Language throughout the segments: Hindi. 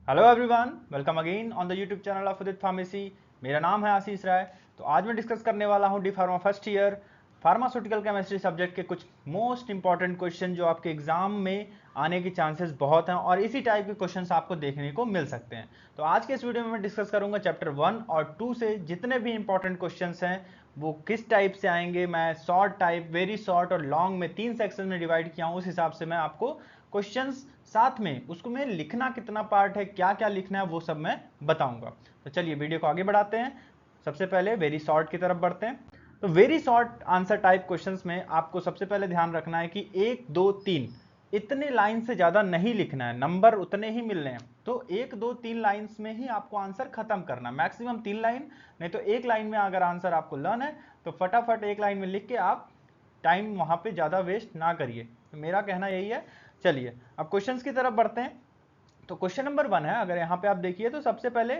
Hello everyone, welcome again on the YouTube channel of Udit pharmacy. मेरा नाम है आशीष राय। तो आज मैं डिस्कस करने वाला हूँ D pharma first year pharmaceutical chemistry subject के कुछ मोस्ट इंपॉर्टेंट क्वेश्चन जो आपके एग्जाम में आने के चांसेस बहुत हैं और इसी टाइप के क्वेश्चंस आपको देखने को मिल सकते हैं। तो आज के इस वीडियो में मैं डिस्कस करूंगा चैप्टर 1 और 2 से जितने भी इंपॉर्टेंट क्वेश्चंस हैं वो किस टाइप से आएंगे। मैं शॉर्ट टाइप, वेरी शॉर्ट और लॉन्ग में 3 सेक्शन में डिवाइड किया हूँ। उस हिसाब से मैं आपको क्वेश्चंस साथ में उसको में लिखना कितना पार्ट है, क्या क्या लिखना है, वो सब मैं बताऊंगा। तो चलिए वीडियो को आगे बढ़ाते हैं। सबसे पहले वेरी शॉर्ट की तरफ बढ़ते हैं। तो very short answer type questions में आपको सबसे पहले ध्यान रखना है कि 1 2 3 इतने लाइन से ज्यादा नहीं लिखना है, नंबर उतने ही मिलने हैं। तो 1 2 3 लाइंस में ही आपको आंसर खत्म करना, मैक्सिमम 3 लाइन, नहीं तो एक लाइन में अगर आंसर आपको लर्न है तो फटाफट एक लाइन में लिख के आप टाइम वहां पे ज्यादा वेस्ट ना करिए। तो मेरा कहना यही है। चलिए अब क्वेश्चंस की तरफ बढ़ते हैं। तो क्वेश्चन नंबर 1 है, अगर यहाँ पे आप देखिए तो सबसे पहले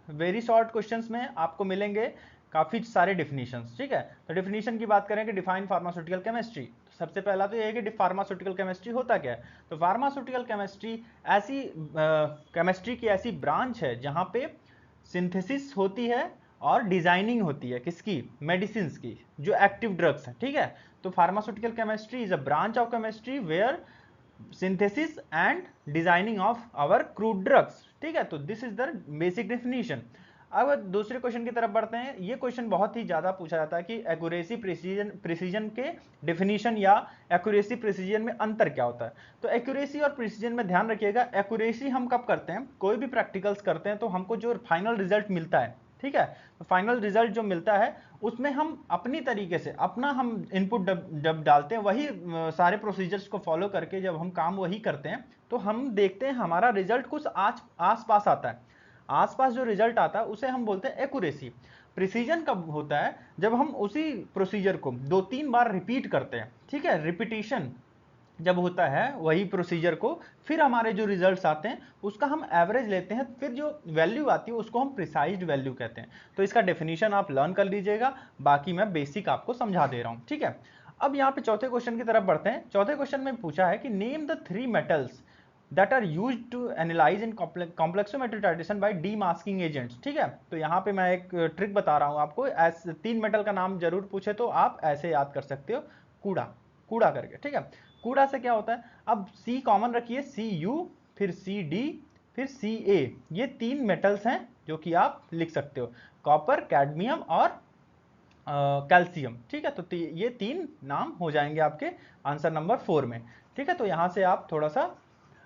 वेरी शॉर्ट क्वेश्चंस में आपको मिलेंगे काफी सारे डिफिनीशंस। ठीक है, तो डिफिनीशन की बात करें कि डिफाइन फार्मास्यूटिकल केमिस्ट्री, तो सबसे पहला तो ये है कि फार्मास्यूटिकल केमिस्ट्री होता क्या है। तो फार्मास्यूटिकल केमिस्ट्री ऐसी केमिस्ट्री की ऐसी ब्रांच है जहां पे सिंथेसिस होती है और डिजाइनिंग होती है किसकी, मेडिसिन की, जो एक्टिव ड्रग्स हैं। ठीक है, तो pharmaceutical chemistry is a branch of chemistry where synthesis and designing of our crude drugs. ठीक है, तो this is the basic definition. अब दूसरे क्वेश्चन की तरफ बढ़ते हैं। ये क्वेश्चन बहुत ही ज्यादा पूछा जाता है कि एक्यूरेसी प्रिसीजन के डेफिनेशन या एक्यूरेसी प्रिसीजन में अंतर क्या होता है। तो एक्यूरेसी और प्रिसीजन में ध्यान रखिएगा, एक्यूरेसी हम कब करते हैं, कोई भी प्रैक्टिकल्स करते हैं तो हमको जो फाइनल रिजल्ट मिलता है, ठीक है, तो फाइनल रिजल्ट जो मिलता है उसमें हम अपनी तरीके से अपना हम इनपुट जब डालते हैं, वही सारे प्रोसीजर्स को फॉलो करके जब हम काम वही करते हैं तो हम देखते हैं हमारा रिजल्ट कुछ आस पास आता है। आसपास जो रिजल्ट आता है उसे हम बोलते हैं एक्यूरेसी। प्रिसीजन कब होता है, जब हम उसी प्रोसीजर को 2 3 बार रिपीट करते हैं। ठीक है, रिपीटिशन जब होता है वही प्रोसीजर को, फिर हमारे जो रिजल्ट्स आते हैं उसका हम एवरेज लेते हैं, फिर जो वैल्यू आती है उसको हम प्रिसाइज्ड वैल्यू कहते हैं। तो इसका डेफिनेशन आप लर्न कर लीजिएगा, बाकी मैं बेसिक आपको समझा दे रहा हूं। ठीक है, अब यहाँ पे चौथे क्वेश्चन की तरफ बढ़ते हैं। चौथे क्वेश्चन में पूछा है कि name the 3 metals that are used to analyze in complexometric titration by demasking agents। ठीक है, तो यहाँ पे मैं एक ट्रिक बता रहा हूँ आपको। ऐसे 3 मेटल का नाम जरूर पूछे तो आप ऐसे याद कर सकते हो, कूड़ा, कूड़ा करके। ठीक है, कूड़ा से क्या होता है, अब सी कॉमन रखिए, सी यू, फिर सी डी, फिर सी ए, ये 3 मेटल्स हैं जो कि आप लिख सकते हो, कॉपर, कैडमियम और कैल्शियम। ठीक है, तो ये 3 नाम हो जाएंगे आपके आंसर नंबर 4 में। ठीक है, तो यहां से आप थोड़ा सा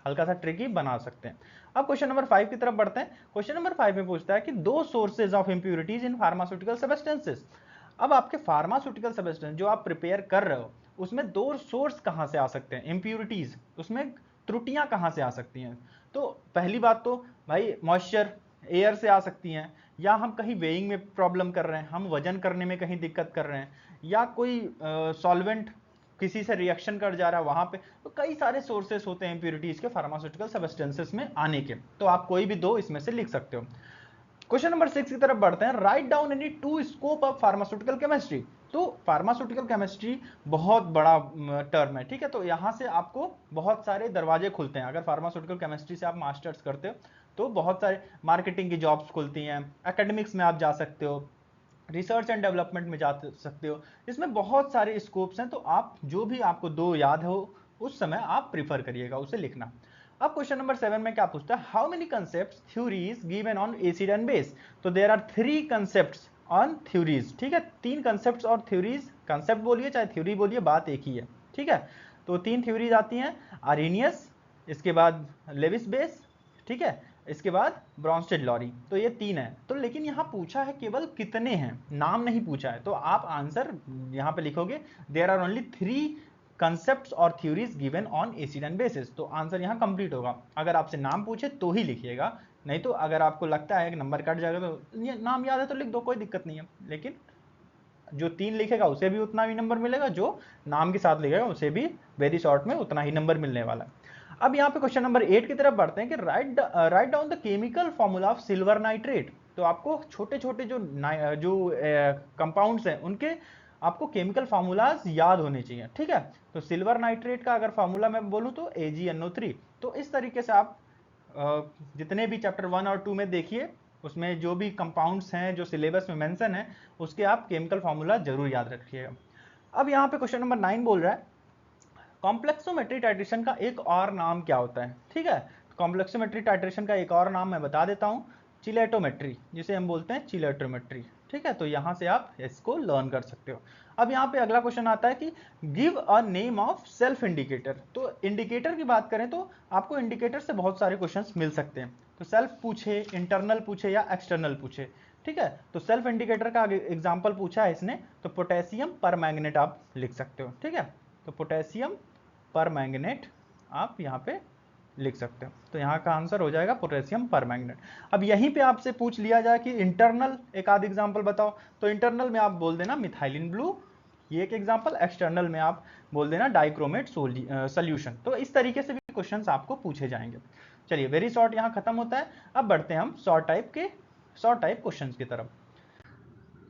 हल्का सा ट्रिकी बना सकते हैं। अब क्वेश्चन नंबर 5 की तरफ बढ़ते हैं। क्वेश्चन नंबर 5 में पूछता है कि 2 sources of impurities in pharmaceutical substances. अब आपके फार्मास्यूटिकल सब्सटेंस जो आप प्रिपेयर कर रहे हो उसमें 2 सोर्स कहां से आ सकते हैं, इंप्यूरिटीज, उसमें त्रुटियां कहां से आ सकती हैं। तो पहली बात तो भाई मॉइस्चर, एयर से आ सकती हैं, या हम कहीं वेइंग में प्रॉब्लम कर रहे हैं, हम वजन करने में कहीं दिक्कत कर रहे हैं, या कोई सॉल्वेंट किसी से रिएक्शन कर जा रहा है वहां पे। तो कई सारे सोर्सेस होते हैं इंप्यूरिटीज के फार्मास्यूटिकल सब्सटेंसेस में आने के, तो आप कोई भी 2 इसमें से लिख सकते हो। क्वेश्चन नंबर 6 की तरफ बढ़ते हैं। Write down any 2 scope of pharmaceutical chemistry. तो फार्मास्यूटिकल केमिस्ट्री बहुत बड़ा टर्म है। ठीक है, तो यहां से आपको बहुत सारे दरवाजे खुलते हैं। अगर फार्मास्यूटिकल केमिस्ट्री से आप मास्टर्स करते हो तो बहुत सारे मार्केटिंग की जॉब्स खुलती हैं, एकेडमिक्स में आप जा सकते हो, रिसर्च एंड डेवलपमेंट में जा सकते हो, इसमें बहुत सारे स्कोप्स हैं। तो आप जो भी आपको 2 याद हो उस समय आप प्रीफर करिएगा उसे लिखना। अब क्वेश्चन नंबर 7 में क्या पूछता है, how many concepts theories given on acid and base. तो there are 3 concepts on theories. ठीक है, 3 कंसेप्ट्स और थ्योरीज, कंसेप्ट बोलिए चाहे थ्योरी बोलिए, बात एक ही है। ठीक है, तो 3 थ्योरीज आती हैं, आरेनियस, इसके बाद लेविस बेस, ठीक है, इसके बाद ब्रॉन्स्टेड लॉरी। तो ये 3 है। तो लेकिन यहाँ पूछा है केवल कितने हैं, नाम नहीं पूछा है। तो आप आंसर यहाँ पे लिखोगे देयर आर ओनली 3 कंसेप्ट्स और theories given on acid and bases. तो आंसर यहाँ कंप्लीट होगा। अगर आपसे नाम पूछे तो ही लिखिएगा, नहीं तो अगर आपको लगता है कि नंबर कट जाएगा तो नाम याद है तो लिख दो, कोई दिक्कत नहीं है। लेकिन जो 3 लिखेगा उसे भी उतना ही नंबर मिलेगा, जो नाम के साथ लिखेगा उसे भी वेरी शॉर्ट में उतना ही नंबर मिलने वाला है। अब यहाँ पे क्वेश्चन नंबर 8 की तरफ बढ़ते हैं कि write down the chemical formula of silver nitrate. तो आपको छोटे छोटे जो कंपाउंड्स हैं उनके आपको केमिकल फार्मूलाज याद होने चाहिए। ठीक है, तो सिल्वर नाइट्रेट का अगर फार्मूला मैं बोलूं तो AgNO3। तो इस तरीके से आप जितने भी चैप्टर 1 और 2 में देखिए, उसमें जो भी कंपाउंड्स हैं जो सिलेबस में मेंशन है उसके आप केमिकल फार्मूला जरूर याद रखिएगा। अब यहाँ पे क्वेश्चन नंबर 9 बोल रहा है कॉम्प्लेक्सोमेट्री टाइट्रेशन का एक और नाम क्या होता है। ठीक है, कॉम्प्लेक्सोमेट्री टाइट्रेशन का एक और नाम मैं बता देता हूँ, चिलेटोमेट्री, जिसे हम बोलते हैं चिलेटोमेट्री। ठीक है, तो यहाँ से आप इसको लर्न कर सकते हो। अब यहाँ पे अगला क्वेश्चन आता है कि give a name of self indicator. तो इंडिकेटर की बात करें तो आपको इंडिकेटर से बहुत सारे क्वेश्चंस मिल सकते हैं। तो सेल्फ पूछे, इंटरनल पूछे या एक्सटर्नल पूछे। ठीक है, तो सेल्फ इंडिकेटर का एग्जाम्पल पूछा है इसने, तो पोटेशियम परमैंगनेट आप लिख सकते हो। ठीक है, तो पोटेशियम परमैंगनेट आप यहाँ पे लिख सकते हो। तो यहाँ का आंसर हो जाएगा पोटेशियम परमैंगनेट। अब यहीं पे आपसे पूछ लिया जाए कि इंटरनल एक आध एग्जांपल बताओ, तो इंटरनल में आप बोल देना मिथाइलिन ब्लू, ये एक एग्जांपल। एक्सटर्नल में आप बोल देना डाइक्रोमेट सोल्यूशन। तो इस तरीके से भी क्वेश्चंस आपको पूछे जाएंगे। चलिए, वेरी शॉर्ट यहाँ खत्म होता है। अब बढ़ते हैं हम शॉर्ट टाइप क्वेश्चंस की तरफ।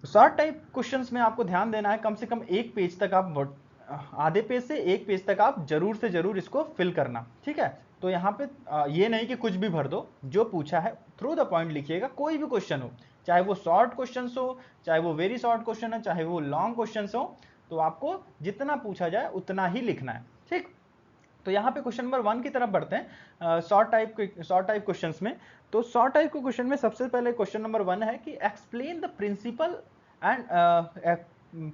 शॉर्ट टाइप क्वेश्चंस में आपको ध्यान देना है, कम से कम एक पेज तक आप, आधे पेज से एक पेज तक आप जरूर से जरूर इसको फिल करना। ठीक है, तो यहाँ पे ये नहीं कि कुछ भी भर दो, जो पूछा है थ्रू द पॉइंट लिखिएगा। कोई भी क्वेश्चन हो, चाहे वो शॉर्ट क्वेश्चन हो, चाहे वो वेरी शॉर्ट क्वेश्चन है, चाहे वो लॉन्ग क्वेश्चन हो, तो आपको जितना पूछा जाए उतना ही लिखना है। ठीक, तो यहाँ पे क्वेश्चन नंबर 1 की तरफ बढ़ते हैं शॉर्ट टाइप क्वेश्चंस में। तो शॉर्ट टाइप के क्वेश्चन में सबसे पहले क्वेश्चन नंबर 1 है कि explain the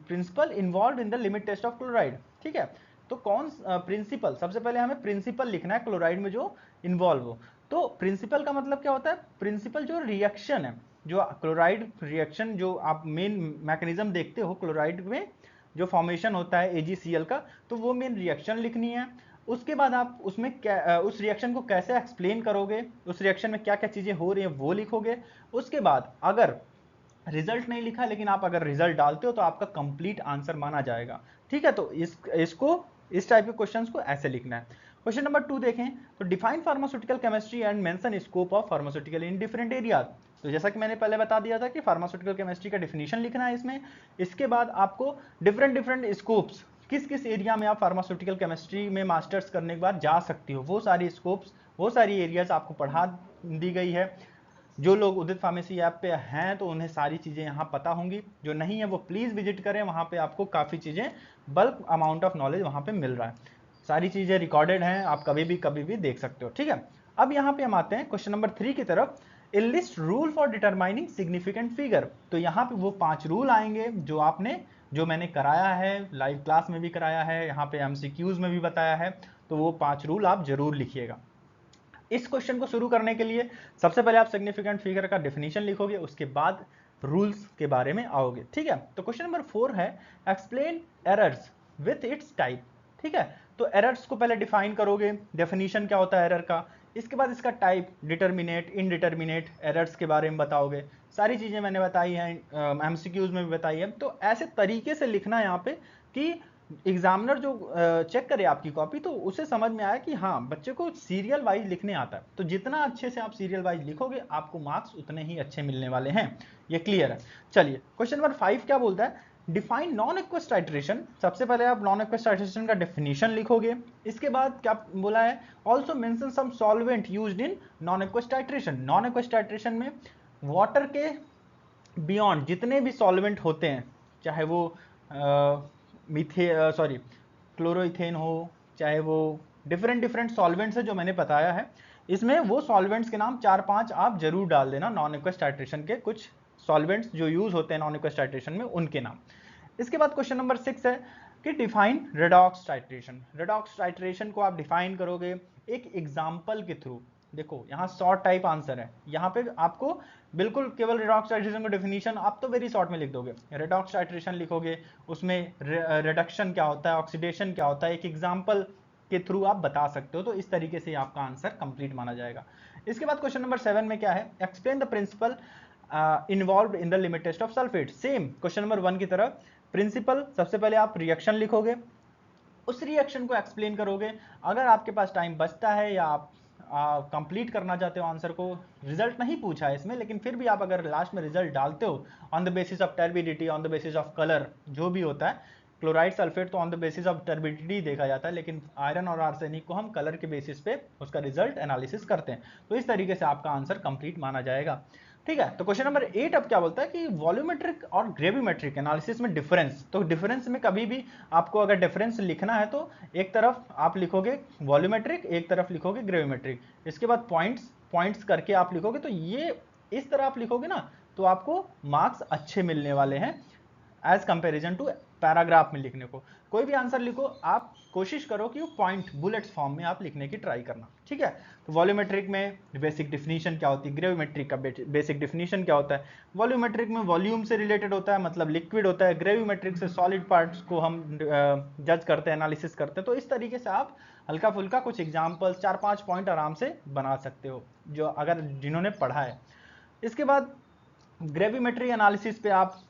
principle involve in the limit test of chloride. ठीक है, तो कौन प्रिंसिपल, सबसे पहले हमें प्रिंसिपल लिखना है क्लोराइड में जो इन्वॉल्व हो। तो प्रिंसिपल का मतलब क्या होता है, प्रिंसिपल जो रिएक्शन है, जो क्लोराइड रिएक्शन, जो आप मेन मैकेनिज्म देखते हो क्लोराइड में जो फॉर्मेशन होता है AgCl का, तो वो मेन रिएक्शन लिखनी है। उसके बाद आप उसमें उस रिएक्शन को कैसे एक्सप्लेन करोगे, उस रिएक्शन में क्या क्या चीजें हो रही हैं वो लिखोगे। उसके बाद अगर रिजल्ट नहीं लिखा, लेकिन आप अगर रिजल्ट डालते हो तो आपका कंप्लीट आंसर माना जाएगा। ठीक है, तो इस टाइप के क्वेश्चंस को ऐसे लिखना है। क्वेश्चन नंबर 2 देखें, तो define pharmaceutical chemistry and mention scope of pharmaceutical in different areas. तो जैसा कि मैंने पहले बता दिया था कि फार्मास्यूटिकल केमिस्ट्री का डिफिनेशन लिखना है इसमें। इसके बाद आपको डिफरेंट स्कोप्स, किस किस एरिया में आप फार्मास्यूटिकल केमिस्ट्री में मास्टर्स करने के बाद जा सकती हो, वो सारी स्कोप्स, वो सारी एरियाज आपको पढ़ा दी गई है। जो लोग उदित फार्मेसी ऐप पे हैं तो उन्हें सारी चीज़ें यहाँ पता होंगी, जो नहीं है वो प्लीज़ विजिट करें, वहाँ पे आपको काफ़ी चीज़ें, बल्क अमाउंट ऑफ नॉलेज वहाँ पे मिल रहा है। सारी चीज़ें रिकॉर्डेड हैं, आप कभी भी देख सकते हो। ठीक है, अब यहाँ पे हम आते हैं क्वेश्चन नंबर 3 की तरफ। A list rule for determining significant figure. तो यहाँ पे वो 5 रूल आएंगे जो मैंने कराया है, लाइव क्लास में भी कराया है, यहाँ पे MCQs में भी बताया है। तो वो 5 रूल आप जरूर लिखिएगा। इस क्वेश्चन को शुरू करने के लिए सबसे पहले आप सिग्निफिकेंट फिगर का डेफिनेशन लिखोगे, उसके बाद रूल्स के बारे में आओगे। ठीक है, तो क्वेश्चन नंबर 4 है explain errors with its type. ठीक है, तो एरर्स को पहले डिफाइन करोगे, डेफिनेशन क्या होता है एरर का, इसके बाद इसका टाइप, डिटर्मिनेट, इनडिटर्मिनेट एरर्स के बारे में बताओगे। सारी चीजें मैंने बताई हैं, MCQs में भी बताई है। तो ऐसे तरीके से लिखना है यहाँ पे कि एग्जामिनर जो चेक करे आपकी कॉपी, तो उसे समझ में आया कि हाँ, बच्चे को सीरियल वाइज लिखने आता है। तो जितना अच्छे से आप सीरियल वाइज लिखोगे, आपको मार्क्स उतने ही अच्छे मिलने वाले हैं, ये क्लियर है। चलिए, क्वेश्चन नंबर 5 क्या बोलता है, डिफाइन नॉन एक्वस टाइट्रेशन। सबसे पहले आप नॉन एक्वस टाइट्रेशन का डेफिनेशन लिखोगे। इसके बाद क्या बोला है, also mention some solvent used in non aqueous titration. Non aqueous titration में वाटर के बियॉन्ड जितने भी सॉल्वेंट होते हैं, चाहे वो क्लोरोइथेन हो, चाहे वो डिफरेंट सॉल्वेंट्स है जो मैंने बताया है, इसमें वो सॉल्वेंट्स के नाम 4-5 आप जरूर डाल देना। नॉन एक्वस टाइट्रेशन के कुछ सॉल्वेंट्स जो यूज होते हैं नॉन एक्वस टाइट्रेशन में, उनके नाम। इसके बाद क्वेश्चन नंबर 6 है कि define redox titration. Redox titration को आप डिफाइन करोगे एक एग्जाम्पल के थ्रू। देखो, यहाँ शॉर्ट टाइप आंसर है, यहाँ पे आपको बिल्कुल केवल रेडॉक्स टाइट्रेशन का डेफिनेशन आप तो वेरी शॉर्ट में लिख दोगे। रेडॉक्स टाइट्रेशन लिखोगे, उसमें रिडक्शन क्या होता है, ऑक्सीडेशन क्या होता है, एक एग्जाम्पल के थ्रू आप बता सकते हो। तो इस तरीके से आपका आंसर कंप्लीट माना जाएगा। इसके बाद क्वेश्चन नंबर 7 में क्या है, explain the principle involve in the limit test of sulphate. Same question number 1 की तरह प्रिंसिपल, सबसे पहले आप रिएक्शन लिखोगे, उस रिएक्शन को एक्सप्लेन करोगे। अगर आपके पास टाइम बचता है या आप कंप्लीट करना चाहते हो आंसर को, रिजल्ट नहीं पूछा है इसमें, लेकिन फिर भी आप अगर लास्ट में रिजल्ट डालते हो on the basis of turbidity, on the basis of colour, जो भी होता है, क्लोराइड सल्फेट तो on the basis of turbidity देखा जाता है, लेकिन आयरन और आर्सेनिक को हम कलर के बेसिस पे उसका रिजल्ट एनालिसिस करते हैं। तो इस तरीके से आपका आंसर कंप्लीट माना जाएगा। ठीक है, तो क्वेश्चन नंबर 8 अब क्या बोलता है कि वॉल्यूमेट्रिक और ग्रेविमेट्रिक एनालिसिस में डिफरेंस। तो डिफरेंस में कभी भी आपको अगर डिफरेंस लिखना है तो एक तरफ आप लिखोगे वॉल्यूमेट्रिक, एक तरफ लिखोगे ग्रेविमेट्रिक, इसके बाद पॉइंट्स करके आप लिखोगे। तो ये इस तरह आप लिखोगे ना तो आपको मार्क्स अच्छे मिलने वाले हैं एज कंपेरिजन टू पैराग्राफ में लिखने को। कोई भी आंसर लिखो, आप कोशिश करो कि वो पॉइंट बुलेट्स फॉर्म में आप लिखने की ट्राई करना। ठीक है, तो वॉल्यूमेट्रिक में बेसिक डिफिनीशन क्या होती है, ग्रेविमेट्रिक का बेसिक डिफिनीशन क्या होता है। वॉल्यूमेट्रिक में वॉल्यूम से रिलेटेड होता है, मतलब लिक्विड होता है। ग्रेविमेट्रिक से सॉलिड पार्ट्स को हम जज करते हैं, एनालिसिस करते हैं। तो इस तरीके से आप हल्का फुल्का कुछ एग्जाम्पल्स 4-5 पॉइंट आराम से बना सकते हो, जो अगर जिन्होंने पढ़ा है। इसके बाद ग्रेविमेट्रिक एनालिसिस पे आप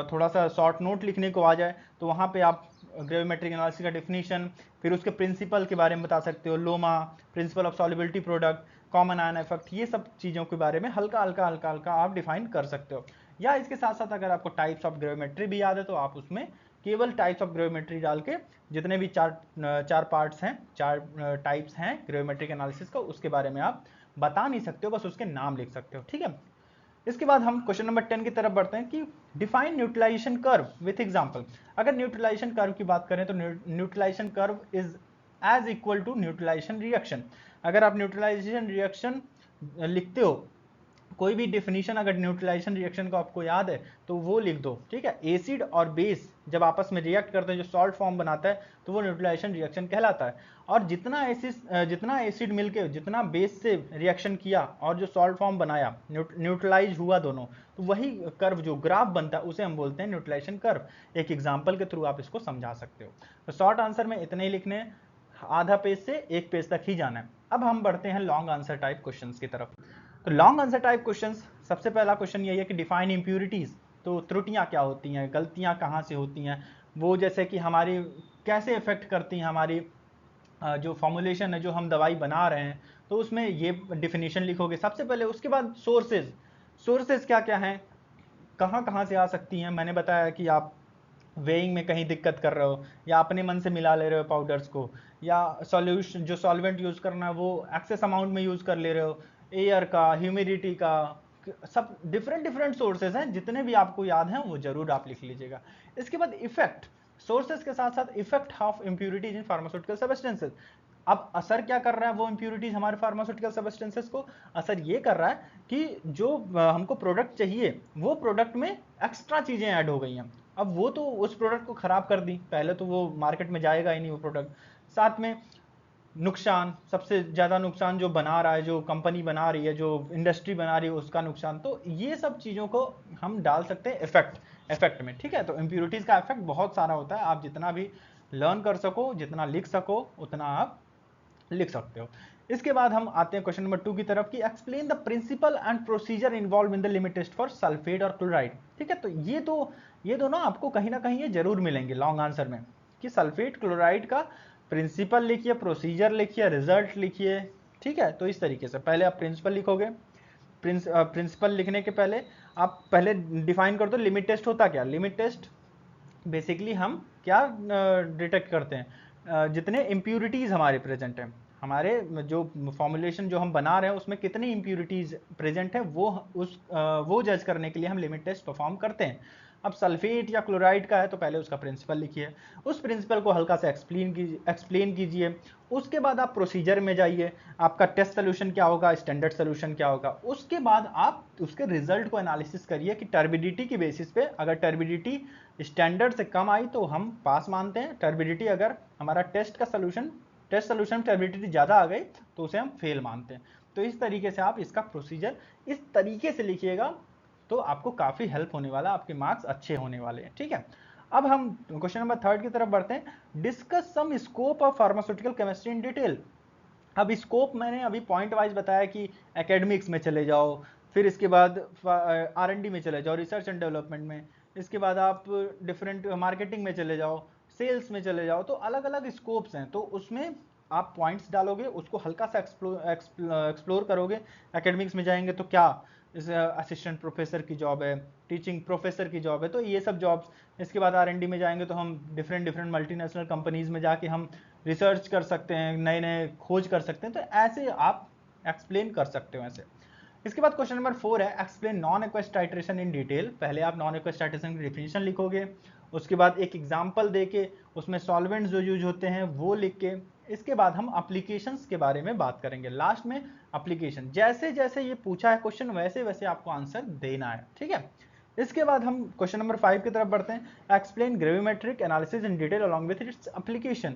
थोड़ा सा शॉर्ट नोट लिखने को आ जाए तो वहाँ पे आप ग्रेविमेट्रिक एनालिसिस का डिफिनीशन, फिर उसके प्रिंसिपल के बारे में बता सकते हो, लोमा, principle of solubility product, common ion effect, ये सब चीज़ों के बारे में हल्का हल्का आप डिफाइन कर सकते हो। या इसके साथ साथ अगर आपको टाइप्स ऑफ ग्रेविमेट्री भी याद है तो आप उसमें केवल टाइप्स ऑफ ग्रेविमेट्री डाल के जितने भी चार पार्ट्स हैं, चार टाइप्स हैं ग्रेविमेट्रिक एनालिसिस का, उसके बारे में आप बता नहीं सकते हो, बस उसके नाम लिख सकते हो। ठीक है, इसके बाद हम क्वेश्चन नंबर 10 की तरफ बढ़ते हैं कि define neutralization curve with example. अगर न्यूट्रलाइजेशन कर्व की बात करें तो neutralization curve is as equal to neutralization reaction. अगर आप न्यूट्रलाइजेशन रिएक्शन लिखते हो, कोई भी डेफिनेशन अगर न्यूट्रलाइजेशन रिएक्शन को आपको याद है तो वो लिख दो। ठीक है, एसिड और बेस जब आपस में रिएक्ट करते हैं, जो सॉल्ट फॉर्म बनाता है, तो वो न्यूट्रलाइजेशन रिएक्शन कहलाता है। और जितना एसिड मिलके जितना बेस से रिएक्शन किया और जो सॉल्ट फॉर्म बनाया, न्यूट्रलाइज हुआ दोनों, तो वही कर्व जो ग्राफ बनता है उसे हम बोलते हैं न्यूट्रलाइजेशन कर्व। एक एग्जाम्पल के थ्रू आप इसको समझा सकते हो। तो शॉर्ट आंसर में इतने ही लिखने हैं, आधा पेज से एक पेज तक ही जाना है। अब हम बढ़ते हैं लॉन्ग आंसर टाइप क्वेश्चंस की तरफ। तो लॉन्ग आंसर टाइप क्वेश्चंस, सबसे पहला क्वेश्चन यही है कि डिफाइन इंप्यूरिटीज। तो त्रुटियां क्या होती हैं, गलतियां कहाँ से होती हैं, वो जैसे कि हमारी कैसे इफेक्ट करती हैं हमारी जो फॉर्मुलेशन है, जो हम दवाई बना रहे हैं, तो उसमें ये डिफिनीशन लिखोगे सबसे पहले। उसके बाद सोर्सेज क्या क्या हैं, कहाँ कहाँ से आ सकती हैं। मैंने बताया कि आप वेइंग में कहीं दिक्कत कर रहे हो, या अपने मन से मिला ले रहे हो पाउडर्स को, या सॉल्यूशन जो सॉल्वेंट यूज़ करना है वो एक्सेस अमाउंट में यूज़ कर ले रहे हो, एयर का, ह्यूमिडिटी का, सब डिफरेंट सोर्सेज हैं। जितने भी आपको याद हैं वो जरूर आप लिख लीजिएगा। इसके बाद इफेक्ट, सोर्सेज के साथ साथ effect of impurities in pharmaceutical substances. अब असर क्या कर रहा है वो इंप्यूरिटीज हमारे फार्मास्यूटिकल सब्सटेंसेस को? असर ये कर रहा है कि जो हमको प्रोडक्ट चाहिए वो प्रोडक्ट में एक्स्ट्रा चीजें ऐड हो गई हैं। अब वो तो उस प्रोडक्ट को खराब कर दी, पहले तो वो मार्केट में जाएगा ही नहीं वो प्रोडक्ट। साथ में नुकसान, सबसे ज़्यादा नुकसान जो बना रहा है, जो कंपनी बना रही है, जो इंडस्ट्री बना रही है, उसका नुकसान। तो ये सब चीज़ों को हम डाल सकते हैं इफेक्ट में। ठीक है, तो इम्प्यूरिटीज़ का इफेक्ट बहुत सारा होता है। आप जितना भी लर्न कर सको, जितना लिख सको, उतना आप लिख सकते हो। इसके बाद हम आते हैं क्वेश्चन नंबर 2 की तरफ कि explain the principle and procedure involve in the limit test for sulphate और क्लोराइड। ठीक है, तो ये दोनों आपको कहीं ना कहीं ये जरूर मिलेंगे लॉन्ग आंसर में, कि सल्फेट क्लोराइड का प्रिंसिपल लिखिए, प्रोसीजर लिखिए, रिजल्ट लिखिए। ठीक है, तो इस तरीके से पहले आप प्रिंसिपल लिखोगे। प्रिंसिपल लिखने के पहले आप पहले डिफाइन कर दो लिमिट टेस्ट होता क्या। लिमिट टेस्ट बेसिकली हम क्या डिटेक्ट करते हैं, जितने इम्प्यूरिटीज हमारे प्रेजेंट हैं, हमारे जो फॉर्मुलेशन जो हम बना रहे हैं उसमें कितनी इम्प्यूरिटीज प्रेजेंट है, वो जज करने के लिए हम लिमिट टेस्ट परफॉर्म करते हैं। अब सल्फेट या क्लोराइड का है तो पहले उसका प्रिंसिपल लिखिए, उस प्रिंसिपल को हल्का सा एक्सप्लेन कीजिए। उसके बाद आप प्रोसीजर में जाइए, आपका टेस्ट सोल्यूशन क्या होगा, स्टैंडर्ड सोल्यूशन क्या होगा। उसके बाद आप उसके रिजल्ट को एनालिसिस करिए कि टर्बिडिटी की बेसिस पे, अगर टर्बिडिटी स्टैंडर्ड से कम आई तो हम पास मानते हैं, टर्बिडिटी अगर हमारा टेस्ट सोल्यूशन टर्बिडिटी ज़्यादा आ गई तो उसे हम फेल मानते हैं। तो इस तरीके से आप इसका प्रोसीजर इस तरीके से लिखिएगा तो आपको काफ़ी हेल्प होने वाला, आपके मार्क्स अच्छे होने वाले हैं। ठीक है, अब हम क्वेश्चन नंबर 3 की तरफ बढ़ते हैं। Discuss some scope of pharmaceutical chemistry in detail. अब स्कोप मैंने अभी पॉइंट वाइज बताया कि एकेडमिक्स में चले जाओ, फिर इसके बाद R&D में चले जाओ, रिसर्च एंड डेवलपमेंट में, इसके बाद आप डिफरेंट मार्केटिंग में चले जाओ, सेल्स में चले जाओ। तो अलग अलग स्कोप्स हैं, तो उसमें आप पॉइंट्स डालोगे, उसको हल्का सा एक्सप्लोर करोगे। एकेडमिक्स में जाएंगे तो क्या इस असिस्टेंट प्रोफेसर की जॉब है, टीचिंग प्रोफेसर की जॉब है, तो ये सब जॉब्स। इसके बाद R&D में जाएंगे तो हम डिफरेंट मल्टीनेशनल कंपनीज में जाके हम रिसर्च कर सकते हैं, नए नए खोज कर सकते हैं। तो ऐसे आप एक्सप्लेन कर सकते हो ऐसे। इसके बाद क्वेश्चन नंबर 4 है explain non aqueous titration in detail. पहले आप नॉन एक्वस टाइट्रेशन की डेफिनेशन लिखोगे, उसके बाद एक एग्जांपल देके उसमें सॉल्वेंट्स जो यूज होते हैं वो लिख के, इसके बाद हम एप्लीकेशंस के बारे में बात करेंगे। लास्ट में एप्लीकेशन, जैसे जैसे ये पूछा है क्वेश्चन वैसे वैसे आपको आंसर देना है, ठीक है। इसके बाद हम क्वेश्चन नंबर 5 की तरफ बढ़ते हैं। Explain gravimetric analysis in detail along with its application.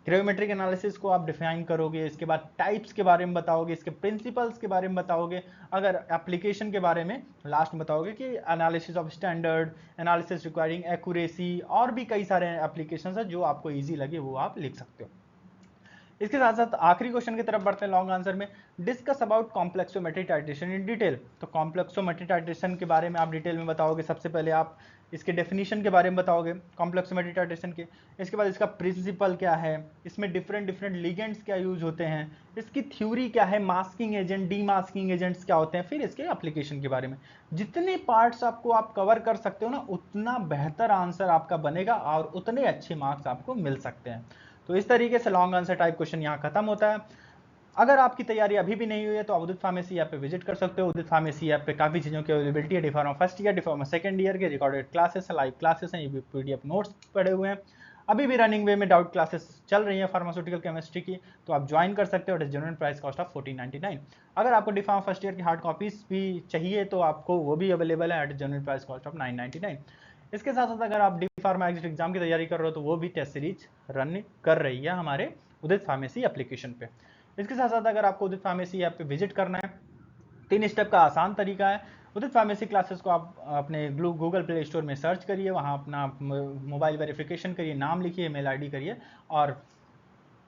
Gravimetric analysis को आप डिफाइन करोगे, इसके बाद टाइप्स के बारे में बताओगे, इसके प्रिंसिपल्स के बारे में बताओगे, अगर एप्लीकेशन के बारे में लास्ट में बताओगे कि analysis of standard, analysis requiring accuracy, और भी कई सारे एप्लीकेशंस हैं जो आपको इजी लगे वो आप लिख सकते हो। इसके साथ साथ आखिरी क्वेश्चन की तरफ बढ़ते हैं लॉन्ग आंसर में। Discuss about complexometric titration in detail. तो कॉम्प्लेक्सोमेट्रिक टाइट्रेशन के बारे में आप डिटेल में बताओगे। सबसे पहले आप इसके डेफिनेशन के बारे में बताओगे कॉम्प्लेक्सोमेट्रिक टाइट्रेशन के। इसके बाद इसका प्रिंसिपल क्या है, इसमें डिफरेंट लिगेंड्स क्या यूज होते हैं, इसकी थ्योरी क्या है, मास्किंग एजेंट, डीमास्किंग एजेंट्स क्या होते हैं, फिर इसके एप्लीकेशन के बारे में। जितने पार्ट्स आपको आप कवर कर सकते हो ना, उतना बेहतर आंसर आपका बनेगा और उतने अच्छे मार्क्स आपको मिल सकते हैं। तो इस तरीके से लॉन्ग आंसर टाइप क्वेश्चन यहाँ खत्म होता है। अगर आपकी तैयारी अभी भी नहीं हुई है तो आप उदित फार्मेसी ऐप पे विजिट कर सकते हो। उदित फार्मेसी ऐप पे काफी चीजों की अवेलेबिलिटी है। D Pharma first year, D Pharma second year के रिकॉर्डेड क्लासेस है, लाइव क्लासेस हैं, ये PDF नोट्स पड़े हुए हैं। अभी भी रनिंग वे में डाउट क्लासेस चल रही है फार्मास्यूटिकल केमिस्ट्री की, तो आप ज्वाइन कर सकते हो। It is genuine price cost of 1499। अगर आपको डिफार्मा फर्स्ट ईयर की हार्ड कॉपीज भी चाहिए तो आपको वो भी अवेलेबल है at genuine price cost of 999। इसके साथ साथ अगर आप डी फार्मा एग्जिट एग्जाम की तैयारी कर रहे हो तो वो भी टेस्ट सीरीज रन कर रही है हमारे उदित फार्मेसी एप्लीकेशन पे। इसके साथ साथ अगर आपको उदित फार्मेसी ऐप पे विजिट करना है, 3 स्टेप का आसान तरीका है। उदित फार्मेसी क्लासेस को आप अपने गूगल प्ले स्टोर में सर्च करिए, वहाँ अपना मोबाइल वेरिफिकेशन करिए, नाम लिखिए, मेल ID करिए और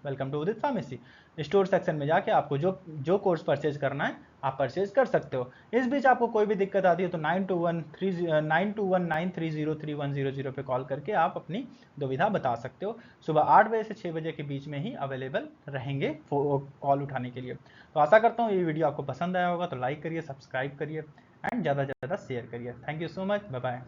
welcome to Udit pharmacy. Store section में जाके आपको जो कोर्स परचेज करना है आप परचेज कर सकते हो। इस बीच आपको कोई भी दिक्कत आती है तो 9219303100 पे कॉल करके आप अपनी दुविधा बता सकते हो। सुबह 8 बजे से 6 बजे के बीच में ही अवेलेबल रहेंगे कॉल उठाने के लिए। तो आशा करता हूँ ये वीडियो आपको पसंद आया होगा, तो लाइक करिए, सब्सक्राइब करिए एंड ज़्यादा से ज़्यादा शेयर करिए। Thank you so much, bye bye.